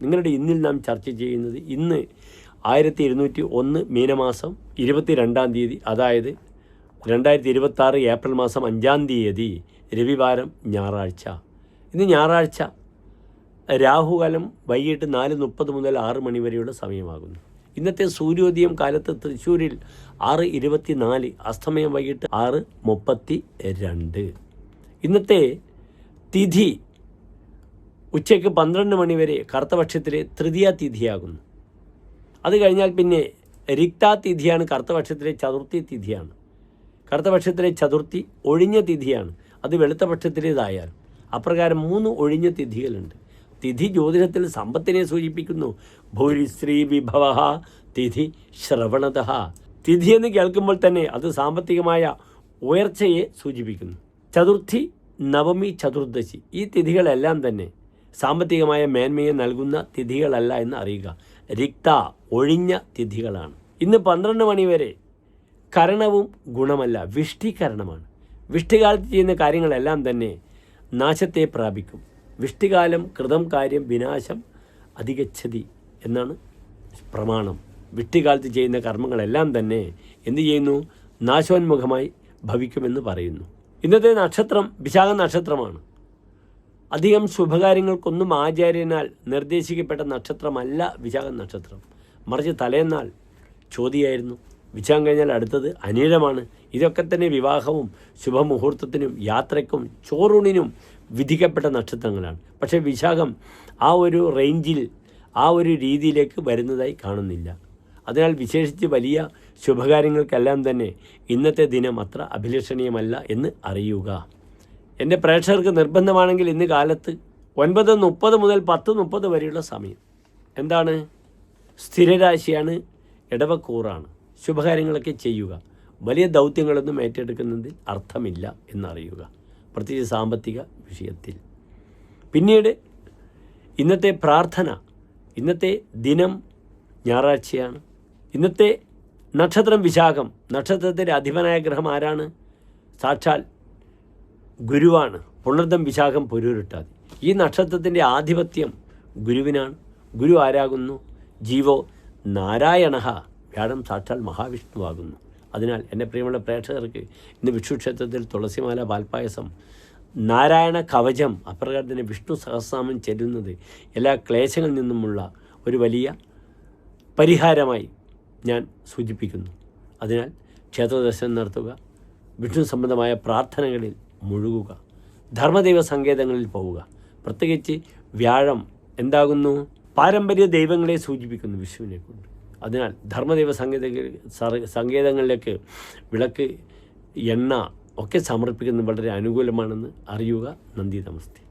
നിങ്ങളുടെ ഇന്നിൽ നാം ചർച്ച ചെയ്യുന്നത് ഇന്ന് 1201 മീനമാസം 22-ാം തീയതി, അതായത് 2026 ഏപ്രിൽ മാസം 5-ാം തീയതി രവിവാരം ഞായറാഴ്ച. ഇന്ന് ഞായറാഴ്ച രാഹുകാലം വൈകിട്ട് 4:30 മുതൽ 6 മണി വരെയുള്ള സമയമാകുന്നു. ഇന്നത്തെ സൂര്യോദയം കാലത്ത് തൃശ്ശൂരിൽ 6:24, അസ്തമയം വൈകിട്ട് 6:32. ഇന്നത്തെ തിഥി ഉച്ചയ്ക്ക് 12 മണി വരെ കറുത്തപക്ഷത്തിലെ തൃതീയ തിഥിയാകുന്നു. അത് കഴിഞ്ഞാൽ പിന്നെ രിക്താ തിഥിയാണ്, കറുത്തപക്ഷത്തിലെ ചതുർത്ഥി തിഥിയാണ്. കറുത്തപക്ഷത്തിലെ ചതുർത്ഥി ഒഴിഞ്ഞ തിഥിയാണ്, അത് വെളുത്ത പക്ഷത്തിലേതായാലും. അപ്രകാരം 3 ഒഴിഞ്ഞ തിഥികളുണ്ട്. തിഥി ജ്യോതിഷത്തിൽ സമ്പത്തിനെ സൂചിപ്പിക്കുന്നു. ഭൂരിശ്രീ വിഭവ തിഥി ശ്രവണത. തിഥി എന്ന് കേൾക്കുമ്പോൾ തന്നെ അത് സാമ്പത്തികമായ ഉയർച്ചയെ സൂചിപ്പിക്കുന്നു. ചതുർത്ഥി, നവമി, ചതുർദശി ഈ തിഥികളെല്ലാം തന്നെ സാമ്പത്തികമായ മേന്മയെ നൽകുന്ന തിഥികളല്ല എന്ന് അറിയുക. രിക്ത ഒഴിഞ്ഞ തിഥികളാണ്. ഇന്ന് 12 മണി വരെ കരണവും ഗുണമല്ല, വിഷ്ടികരണമാണ്. വിഷ്ടികാലത്ത് ചെയ്യുന്ന കാര്യങ്ങളെല്ലാം തന്നെ നാശത്തെ പ്രാപിക്കും. വിഷ്ടികാലം കൃതം കാര്യം വിനാശം അധികച്ഛതി എന്നാണ് പ്രമാണം. വിഷ്ടികാലത്ത് ചെയ്യുന്ന കർമ്മങ്ങളെല്ലാം തന്നെ എന്തു ചെയ്യുന്നു? നാശോന്മുഖമായി ഭവിക്കുമെന്ന് പറയുന്നു. ഇന്നത്തെ നക്ഷത്രം വിശാഖ നക്ഷത്രമാണ്. അധികം ശുഭകാര്യങ്ങൾക്കൊന്നും ആചാര്യനാൽ നിർദ്ദേശിക്കപ്പെട്ട നക്ഷത്രമല്ല വിശാഖ നക്ഷത്രം. മറിച്ച് തലേന്നാൾ ചോതിയായിരുന്നു. വിശാഖം കഴിഞ്ഞാൽ അടുത്തത് അനിഴമാണ്. ഇതൊക്കെ തന്നെ വിവാഹവും ശുഭമുഹൂർത്തത്തിനും യാത്രയ്ക്കും ചോറൂണിനും വിധിക്കപ്പെട്ട നക്ഷത്രങ്ങളാണ്. പക്ഷേ വിശാഖം ആ ഒരു റേഞ്ചിൽ, ആ ഒരു രീതിയിലേക്ക് വരുന്നതായി കാണുന്നില്ല. അതിനാൽ വിശേഷിച്ച് വലിയ ശുഭകാര്യങ്ങൾക്കെല്ലാം തന്നെ ഇന്നത്തെ ദിനം അത്ര അഭിലഷണീയമല്ല എന്ന് അറിയുക. എൻ്റെ പ്രേക്ഷകർക്ക് നിർബന്ധമാണെങ്കിൽ ഇന്ന് കാലത്ത് 9:30 മുതൽ 10:30 വരെയുള്ള സമയം എന്താണ്? സ്ഥിരരാശിയാണ്, ഇടവക്കൂറാണ്. ശുഭകാര്യങ്ങളൊക്കെ ചെയ്യുക. വലിയ ദൗത്യങ്ങളൊന്നും ഏറ്റെടുക്കുന്നതിൽ അർത്ഥമില്ല എന്നറിയുക, പ്രത്യേകിച്ച് സാമ്പത്തിക വിഷയത്തിൽ. പിന്നീട് ഇന്നത്തെ പ്രാർത്ഥന, ഇന്നത്തെ ദിനം ഞായറാഴ്ചയാണ്. ഇന്നത്തെ നക്ഷത്രം വിശാഖം. നക്ഷത്രത്തിൻ്റെ അധിപനായ ഗ്രഹം ആരാണ്? സാക്ഷാൽ ഗുരുവാണ്. പുണർദം, വിശാഖം, പുരൂരുട്ടാതി. ഈ നക്ഷത്രത്തിൻ്റെ ആധിപത്യം ഗുരുവിനാണ്. ഗുരു ആരാകുന്നു? ജീവോ നാരായണഃ. വ്യാഴം സാക്ഷാൽ മഹാവിഷ്ണുവാകുന്നു. അതിനാൽ എൻ്റെ പ്രിയമുള്ള പ്രേക്ഷകർക്ക് ഇന്ന് വിഷ്ണു ക്ഷേത്രത്തിൽ തുളസിമാല, പാൽപ്പായസം, നാരായണ കവചം, അപ്രകാരം തന്നെ വിഷ്ണു സഹസ്രനാമം ചെല്ലുന്നത് എല്ലാ ക്ലേശങ്ങളിൽ നിന്നുമുള്ള ഒരു വലിയ പരിഹാരമായി ഞാൻ സൂചിപ്പിക്കുന്നു. അതിനാൽ ക്ഷേത്രദർശനം നടത്തുക, വിഷ്ണു സംബന്ധമായ പ്രാർത്ഥനകളിൽ മുഴുകുക, ധർമ്മദൈവ സങ്കേതങ്ങളിൽ പോവുക. പ്രത്യേകിച്ച് വ്യാഴം എന്താകുന്നു? പാരമ്പര്യ ദൈവങ്ങളെ സൂചിപ്പിക്കുന്നു വിഷ്ണുവിനെ കൊണ്ട്. അതിനാൽ ധർമ്മദൈവ സങ്കേതങ്ങളിലേക്ക് വിളക്ക്, എണ്ണ ഒക്കെ സമർപ്പിക്കുന്നത് വളരെ അനുകൂലമാണെന്ന് അറിയുക. നന്ദി, നമസ്തേ.